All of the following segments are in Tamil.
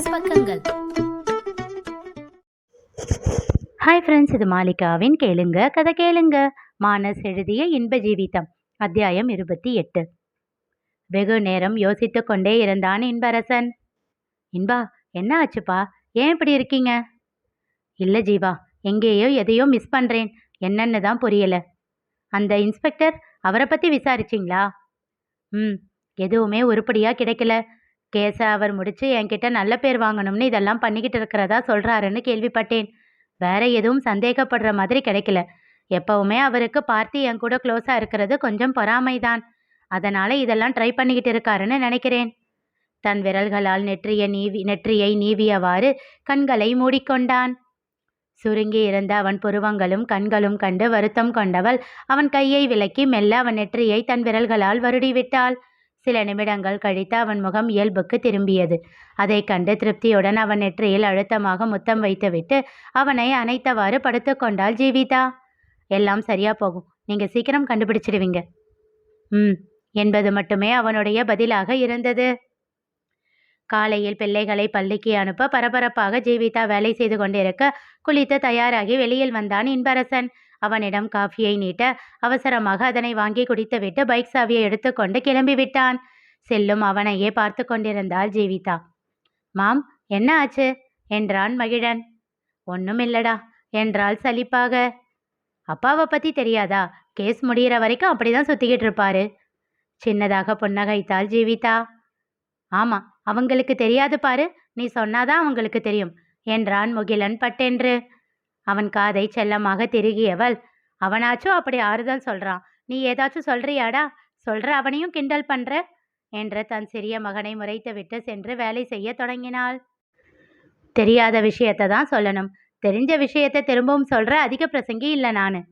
மானஸ் பக்கங்கள். ஹாய் ஃப்ரெண்ட்ஸ், இது மாலிகாவின் கேளுங்க கதை கேளுங்க. மானஸ் எழுதிய இன்ப ஜீவிதம், அத்தியாயம் 28. வெகு நேரம் யோசித்து கொண்டே இருந்தான் இன்பரசன். இன்பா, என்ன ஆச்சுப்பா? ஏன் இப்படி இருக்கீங்க? இல்ல ஜீவா, எங்கேயோ எதையோ மிஸ் பண்றேன். என்னன்னு தான் புரியல. அந்த இன்ஸ்பெக்டர், அவரை பத்தி விசாரிச்சிங்களா? எதுவுமே உருப்படியா கிடைக்கல. கேஸ அவர் முடிச்சு என்கிட்ட நல்ல பேர் வாங்கணும்னு இதெல்லாம் பண்ணிக்கிட்டு இருக்கிறதா சொல்றாருன்னு கேள்விப்பட்டேன். வேற எதுவும் சந்தேகப்படுற மாதிரி கிடைக்கல. எப்பவுமே அவருக்கு பார்த்தி என் கூட க்ளோஸா இருக்கிறது கொஞ்சம் பொறாமைதான். அதனால இதெல்லாம் ட்ரை பண்ணிக்கிட்டு இருக்காருன்னு நினைக்கிறேன். தன் விரல்களால் நெற்றியை நீவியவாறு கண்களை மூடிக்கொண்டான். சுருங்கி இருந்த அவன் புருவங்களும் கண்களும் கண்டு வருத்தம் கொண்டவள் அவன் கையை விலக்கி மெல்ல அவன் நெற்றியை தன் விரல்களால் வருடிவிட்டாள். சில நிமிடங்கள் கழித்து அவன் முகம் இயல்புக்கு திரும்பியது. அதை கண்டு திருப்தியுடன் அவன் நெற்றியில் அழுத்தமாக முத்தம் வைத்துவிட்டு அவனை அணைத்தவாறு படுத்து கொண்டாள் ஜீவிதா. எல்லாம் சரியா போகும், நீங்க சீக்கிரம் கண்டுபிடிச்சிடுவீங்க என்பது மட்டுமே அவனுடைய பதிலாக இருந்தது. காலையில் பிள்ளைகளை பள்ளிக்கு அனுப்ப பரபரப்பாக ஜீவிதா வேலை செய்து கொண்டிருக்க குளித்து தயாராகி வெளியில் வந்தான் இன்பரசன். அவனிடம் காஃபியை நீட்ட அவசரமாக அதனை வாங்கி குடித்துவிட்டு பைக் சாவியை எடுத்துக்கொண்டு கிளம்பிவிட்டான். செல்லும் அவனையே பார்த்து கொண்டிருந்தாள் ஜீவிதா. மாம், என்ன ஆச்சு என்றான் மகிழன். ஒன்றும் இல்லடா என்றாள் சலிப்பாக. அப்பாவை பத்தி தெரியாதா? கேஸ் முடிகிற வரைக்கும் அப்படிதான் சுத்திக்கிட்டு இருப்பாரு. சின்னதாக புன்னகைத்தாள் ஜீவிதா. ஆமா, அவங்களுக்கு தெரியாது பாரு, நீ சொன்னாதான் அவங்களுக்கு தெரியும் என்றான் முகிலன் பட்டென்று. அவன் காதை செல்லமாக திருகியவள், அவனாச்சும் அப்படி ஆறுதல் சொல்றான், நீ ஏதாச்சும் சொல்றியாடா? சொல்ற அவனையும் கிண்டல் பண்ற என்று தன் சிறிய மகனை முறைத்துவிட்டு சென்று வேலை செய்ய தொடங்கினாள். தெரியாத விஷயத்தை தான் சொல்லணும், தெரிஞ்ச விஷயத்தை திரும்பவும் சொல்ற அதிக பிரசங்கி இல்லை நானு.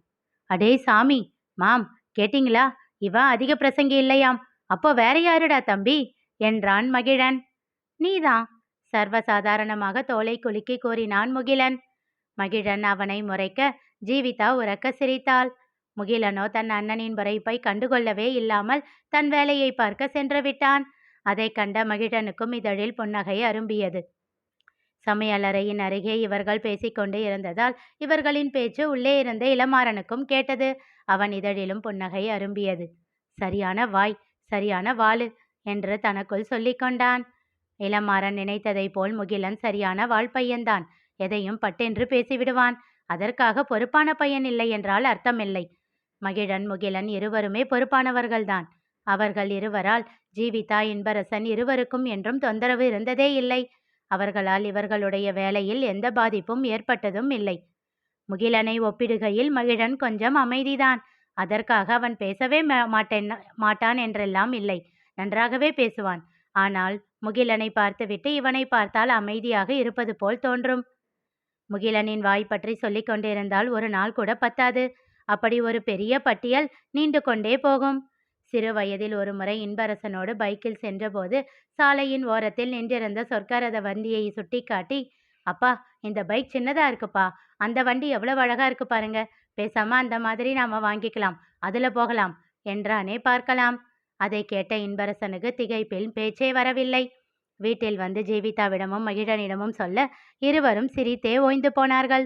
அடே சாமி, மாம் கேட்டிங்களா? இவன் அதிக பிரசங்கி இல்லையாம். அப்போ வேற யாருடா தம்பி என்றான் மகிழன். நீதான், சர்வசாதாரணமாக தோலை குலுக்கி கூறினான் முகிலன். மகிழன் அவனை முறைக்க ஜீவிதா உரக்க சிரித்தாள். முகிலனோ தன் அண்ணனின் முறைப்பை கண்டுகொள்ளவே இல்லாமல் தன் வேலையை பார்க்க சென்று விட்டான். அதை கண்ட மகிழனுக்கும் இதழில் புன்னகை அரும்பியது. சமையலறையின் அருகே இவர்கள் பேசிக்கொண்டு இருந்ததால் இவர்களின் பேச்சு உள்ளே இருந்த இளமாறனுக்கும் கேட்டது. அவன் இதழிலும் புன்னகை அரும்பியது. சரியான வாய், சரியான வாளு என்று தனக்குள் சொல்லிக்கொண்டான். இளமாறன் நினைத்ததை போல் முகிலன் சரியான வாழ்பையன்தான். எதையும் பட்டென்று பேசிவிடுவான். அதற்காக பொறுப்பான பையன் இல்லை என்றால் அர்த்தமில்லை. மகிழன் முகிலன் இருவருமே பொறுப்பானவர்கள்தான். அவர்கள் இருவரால் ஜீவிதா இன்பரசன் இருவருக்கும் என்றும் தொந்தரவு இருந்ததே இல்லை. அவர்களால் இவர்களுடைய வேலையில் எந்த பாதிப்பும் ஏற்பட்டதும் இல்லை. முகிலனை ஒப்பிடுகையில் மகிழன் கொஞ்சம் அமைதிதான். அதற்காக அவன் பேசவே மாட்டான் என்றெல்லாம் இல்லை, நன்றாகவே பேசுவான். ஆனால் முகிலனை பார்த்துவிட்டு இவனை பார்த்தால் அமைதியாக இருப்பது போல் தோன்றும். முகிலனின் வாய் பற்றி சொல்லிக் கொண்டிருந்தால் ஒரு நாள் கூட பத்தாது. அப்படி ஒரு பெரிய பட்டியல் நீண்டு கொண்டே போகும். சிறு வயதில் ஒரு முறை இன்பரசனோடு பைக்கில் சென்றபோது சாலையின் ஓரத்தில் நின்றிருந்த சொர்க்கரத வண்டியை சுட்டி காட்டி, அப்பா, இந்த பைக் சின்னதா இருக்குப்பா, அந்த வண்டி எவ்வளவு அழகா இருக்கு பாருங்க, பேசாம அந்த மாதிரி நாம வாங்கிக்கலாம், அதுல போகலாம் என்றானே பார்க்கலாம். அதை கேட்ட இன்பரசனுக்கு திகைப்பில் பேச்சே வரவில்லை. வீட்டில் வந்து ஜீவிதாவிடமும் மகிழனிடமும் சொல்ல இருவரும் சிரித்தே ஓய்ந்து போனார்கள்.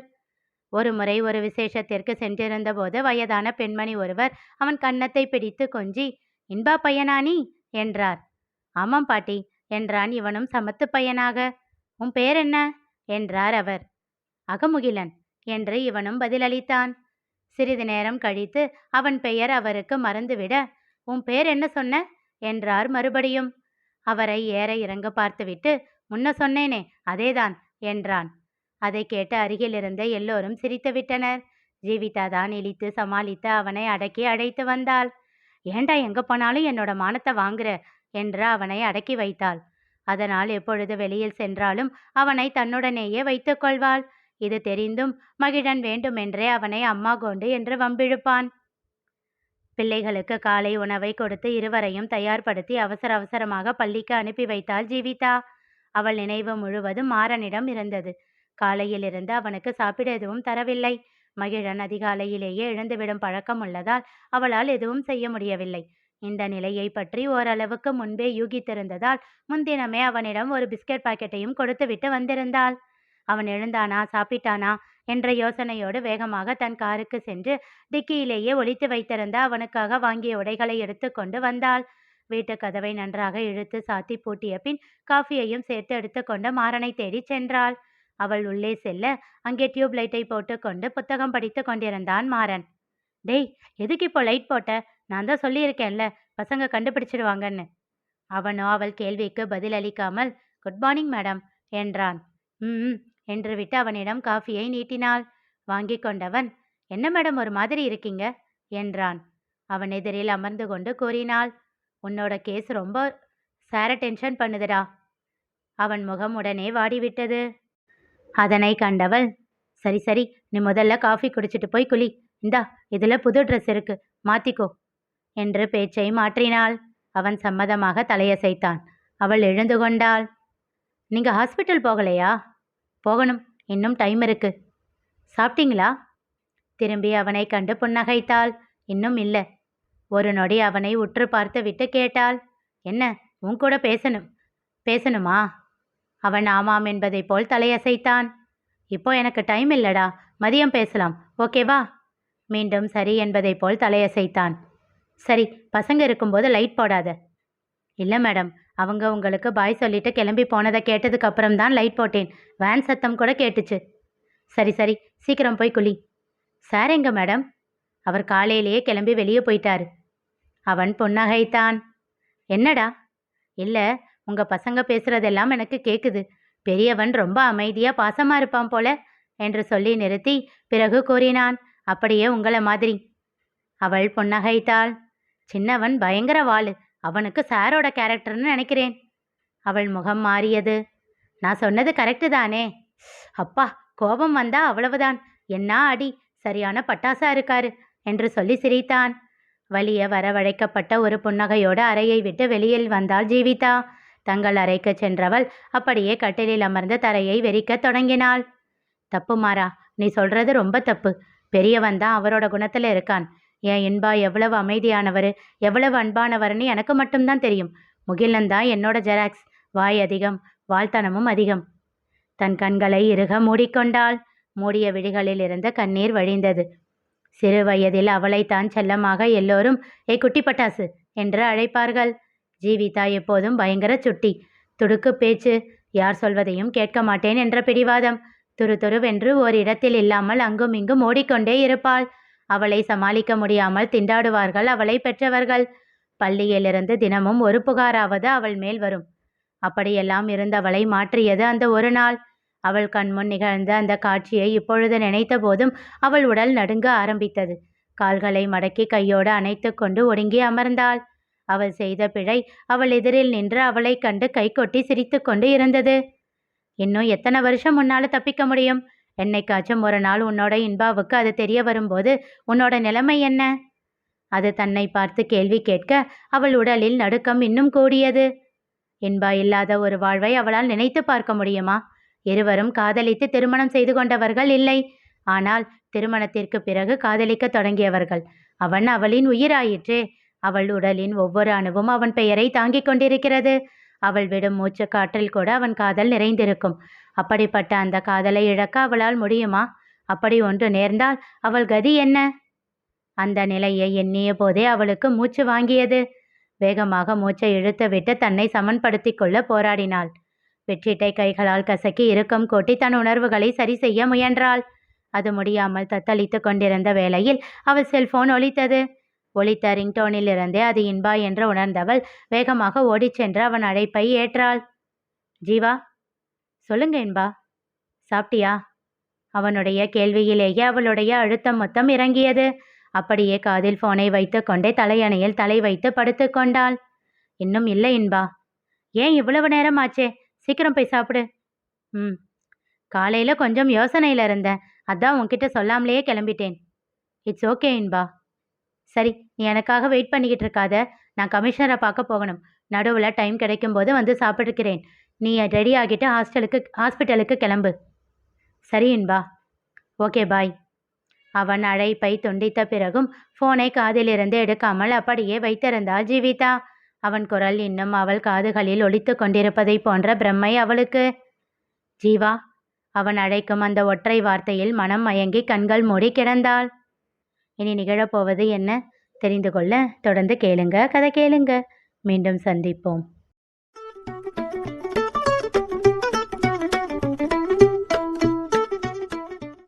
ஒரு முறை ஒரு விசேஷத்திற்கு சென்றிருந்த போது வயதான பெண்மணி ஒருவர் அவன் கன்னத்தை பிடித்து கொஞ்சி, இன்பா பையனானி என்றார். ஆமாம் பாட்டி என்றான் இவனும் சமத்து பையனாக. உன் பேர் என்ன என்றார் அவர். அகமுகிலன் என்று இவனும் பதிலளித்தான். சிறிது நேரம் கழித்து அவன் பெயர் அவருக்கு மறந்துவிட, உன் பேர் என்ன சொன்ன என்றார் மறுபடியும். அவரை ஏற இறங்க பார்த்துவிட்டு, முன்ன சொன்னேனே அதேதான் என்றான். அதை கேட்டு அருகில் இருந்த எல்லோரும் சிரித்து விட்டனர். ஜீவிதா தான் இழித்து சமாளித்து அவனை அடக்கி அழைத்து வந்தாள். ஏண்டா எங்க போனாலும் என்னோட மானத்தை வாங்குற என்று அவனை அடக்கி வைத்தாள். அதனால் எப்பொழுது வெளியில் சென்றாலும் அவனை தன்னுடனேயே வைத்துக் கொள்வாள். இது தெரிந்தும் மகிழன் வேண்டுமென்றே அவனை அம்மா கோண்டு என்று வம்பிழுப்பான். பிள்ளைகளுக்கு காலை உணவை கொடுத்து இருவரையும் தயார்படுத்தி அவசர அவசரமாக பள்ளிக்கு அனுப்பி வைத்தாள் ஜீவிதா. அவள் நினைவு முழுவதும் மாறனிடம் இருந்தது. காலையில் இருந்து அவனுக்கு சாப்பிட எதுவும் தரவில்லை. மகிழன் அதிகாலையிலேயே எழுந்துவிடும் பழக்கம் உள்ளதால் அவளால் எதுவும் செய்ய முடியவில்லை. இந்த நிலையை பற்றி ஓரளவுக்கு முன்பே யூகித்திருந்ததால் முன்தினமே அவனிடம் ஒரு பிஸ்கட் பாக்கெட்டையும் கொடுத்துவிட்டு வந்திருந்தாள். அவன் எழுந்தானா, சாப்பிட்டானா என்ற யோசனையோடு வேகமாக தன் காருக்கு சென்று டிக்கியிலேயே ஒளித்து வைத்திருந்த அவனுக்காக வாங்கிய உடைகளை எடுத்துக்கொண்டு வந்தாள். வீட்டு கதவை நன்றாக இழுத்து சாத்தி பூட்டிய பின் காஃபியையும் சேர்த்து எடுத்துக்கொண்டு மாறனை தேடி சென்றாள். அவள் உள்ளே செல்ல அங்கே டியூப் லைட்டை போட்டுக்கொண்டு புத்தகம் படித்து கொண்டிருந்தான் மாறன். டேய், எதுக்கு இப்போ லைட் போட்ட? நான் தான் சொல்லியிருக்கேன்ல, பசங்க கண்டுபிடிச்சிடுவாங்கன்னு. அவனோ அவள் கேள்விக்கு பதில் அளிக்காமல் குட் மார்னிங் மேடம் என்றான். ம் என்று விட்டு அவனிடம் காஃபியை நீட்டினாள். வாங்கி கொண்டவன் என்ன மேடம் ஒரு மாதிரி இருக்கீங்க என்றான். அவன் எதிரில் அமர்ந்து கொண்டு கூறினாள், உன்னோட கேஸ் ரொம்ப சார டென்ஷன் பண்ணுதுடா. அவன் முகம் உடனே வாடிவிட்டது. அதனை கண்டவள், சரி சரி, நீ முதல்ல காஃபி குடிச்சிட்டு போய் குளி. இந்தா, இதில் புது ட்ரெஸ் இருக்கு, மாத்திக்கோ என்று பேச்சை மாற்றினாள். அவன் சம்மதமாக தலையசைத்தான். அவள் எழுந்து கொண்டாள். நீங்க ஹாஸ்பிட்டல் போகலையா? போகணும், இன்னும் டைம் இருக்கு. சாப்பிட்டீங்களா? திரும்பி அவனை கண்டு புன்னகைத்தாள். இன்னும் இல்லை. ஒரு நொடி அவனை உற்று பார்த்து விட்டு கேட்டாள், என்ன உன் கூட பேசணுமா? அவன் ஆமாம் என்பதை போல் தலையசைத்தான். இப்போ எனக்கு டைம் இல்லடா, மதியம் பேசலாம், ஓகேவா? மீண்டும் சரி என்பதை போல் தலையசைத்தான். சரி, பசங்க இருக்கும்போது லைட் போடாத. இல்லை மேடம், அவங்க உங்களுக்கு பாய் சொல்லிட்டு கிளம்பி போனதை கேட்டதுக்கு அப்புறம்தான் லைட் போட்டேன். வேன் சத்தம் கூட கேட்டுச்சு. சரி சரி, சீக்கிரம் போய் குளி. சார் எங்க மேடம்? அவர் காலையிலேயே கிளம்பி வெளியே போயிட்டாரு. அவன் புன்னகைத்தான். என்னடா? இல்லை, உங்கள் பசங்க பேசுகிறதெல்லாம் எனக்கு கேட்குது. பெரியவன் ரொம்ப அமைதியாக பாசமாக இருப்பான் போல என்று சொல்லி நிறுத்தி பிறகு கூறினான், அப்படியே உங்களை மாதிரி. அவள் புன்னகைத்தாள். சின்னவன் பயங்கர வாளு, அவனுக்கு சாரோட கேரக்டர்னு நினைக்கிறேன். அவள் முகம் மாறியது. நான் சொன்னது கரெக்டு தானே? அப்பா, கோபம் வந்தா அவ்வளவுதான். என்ன அடி, சரியான பட்டாசா இருக்காரு என்று சொல்லி சிரித்தான். வலிய வரவழைக்கப்பட்ட ஒரு புன்னகையோடு அறையை விட்டு வெளியில் வந்தாள் ஜீவிதா. தங்கள் அறைக்கு சென்றவள் அப்படியே கட்டிலில் அமர்ந்து தரையை வெறிக்க தொடங்கினாள். தப்பு மாறா, நீ சொல்றது ரொம்ப தப்பு. பெரியவன் தான் அவரோட குணத்துல இருக்கான். என் இன்பா எவ்வளவு அமைதியானவர், எவ்வளவு அன்பானவர்னு எனக்கு மட்டும்தான் தெரியும். முகிலன் தான் என்னோட ஜெராக்ஸ். வாய் அதிகம், வாழ்த்தனமும் அதிகம். தன் கண்களை இறுக மூடிக்கொண்டாள். மூடிய விழிகளில் இருந்து கண்ணீர் வழிந்தது. சிறு வயதில் அவளைத்தான் செல்லமாக எல்லோரும் ஏ குட்டி பட்டாசு என்று அழைப்பார்கள். ஜீவிதா எப்போதும் பயங்கர சுட்டி, துடுக்கு பேச்சு, யார் சொல்வதையும் கேட்க மாட்டேன் என்ற பிடிவாதம். துருதுருவென்று ஓரிடத்தில் இல்லாமல் அங்கும் இங்கும் ஓடிக்கொண்டே இருப்பாள். அவளை சமாளிக்க முடியாமல் திண்டாடுவார்கள் அவளை பெற்றவர்கள். பள்ளியிலிருந்து தினமும் ஒரு புகாராவது அவள் மேல் வரும். அப்படியெல்லாம் இருந்தவளை மாற்றியது அந்த ஒரு நாள். அவள் கண்முன் நிகழ்ந்த அந்த காட்சியை இப்பொழுது நினைத்த போதும் அவள் உடல் நடுங்க ஆரம்பித்தது. கால்களை மடக்கி கையோடு அணைத்து கொண்டு ஒடுங்கி அமர்ந்தாள். அவள் செய்த பிழை அவள் எதிரில் நின்று அவளை கண்டு கை கொட்டி சிரித்து கொண்டு இருந்தது. இன்னும் எத்தனை வருஷம் உன்னால தப்பிக்க முடியும்? என்னைக்காச்சும் ஒரு நாள் உன்னோட இன்பாவுக்கு அது தெரிய வரும்போது உன்னோட நிலைமை என்ன? அது தன்னை பார்த்து கேள்வி கேட்க அவள் உடலில் நடுக்கம் இன்னும் கூடியது. இன்பா இல்லாத ஒரு வாழ்வை அவளால் நினைத்து பார்க்க முடியுமா? இருவரும் காதலித்து திருமணம் செய்து கொண்டவர்கள் இல்லை. ஆனால் திருமணத்திற்கு பிறகு காதலிக்க தொடங்கியவர்கள். அவன் அவளின் உயிராயிற்றே. அவள் உடலின் ஒவ்வொரு அணுவும் அவன் பெயரை தாங்கிக் கொண்டிருக்கிறது. அவள் விடும் மூச்சு காற்றில் கூட அவன் காதல் நிறைந்திருக்கும். அப்படிப்பட்ட அந்த காதலை இழக்க அவளால் முடியுமா? அப்படி ஒன்று நேர்ந்தால் அவள் கதி என்ன? அந்த நிலையை எண்ணிய போதே அவளுக்கு மூச்சு வாங்கியது. வேகமாக மூச்சை இழுத்துவிட்டு தன்னை சமன்படுத்தி கொள்ள போராடினாள். வெற்றிட்டை கைகளால் கசக்கி இறுக்கம் கூட்டி தன் உணர்வுகளை சரி செய்ய முயன்றாள். அது முடியாமல் தத்தளித்து கொண்டிருந்த வேளையில் அவள் செல்போன் ஒலித்தது. ஒலித்த ரிங்டோனில் இருந்தே அது இன்பா என்று உணர்ந்தவள் வேகமாக ஓடிச் சென்று அவன் அழைப்பை ஏற்றாள். ஜீவா, சொல்லுங்க இன்பா, சாப்பிட்டியா? அவனுடைய கேள்வியிலேயே அவளுடைய அழுத்தம் மொத்தம் இறங்கியது. அப்படியே காதில் போனை வைத்து கொண்டே தலையணையில் தலை வைத்து படுத்து கொண்டாள். இன்னும் இல்லை இன்பா. ஏன் இவ்வளவு நேரம் ஆச்சே? சீக்கிரம் போய் சாப்பிடு. காலையில் கொஞ்சம் யோசனையில் இருந்தேன், அதான் உன்கிட்ட சொல்லாமலேயே கிளம்பிட்டேன். It's okay Inba. சரி, நீ எனக்காக வெயிட் பண்ணிக்கிட்டு இருக்காத. நான் கமிஷனரை பார்க்க போகணும். நடுவில் டைம் கிடைக்கும்போது வந்து சாப்பிட்டுக்கிறேன். நீ ரெடி ஆகிட்டு ஹாஸ்பிட்டலுக்கு கிளம்பு. சரி இன்பா. Okay bye. அவன் அழைப்பை துண்டித்த பிறகும் போனை காதிலிருந்து எடுக்காமல் அப்படியே வைத்திருந்தாள் ஜீவிதா. அவன் குரல் இன்னும் அவள் காதுகளில் ஒலித்து கொண்டிருப்பதை போன்ற பிரம்மை அவளுக்கு. ஜீவா, அவன் அழைக்கும் அந்த ஒற்றை வார்த்தையில் மனம் மயங்கி கண்கள் மூடி கிடந்தாள். இனி நிகழப்போவது என்ன தெரிந்து கொள்ள தொடர்ந்து கேளுங்க, கதை கேளுங்க. மீண்டும் சந்திப்போம்.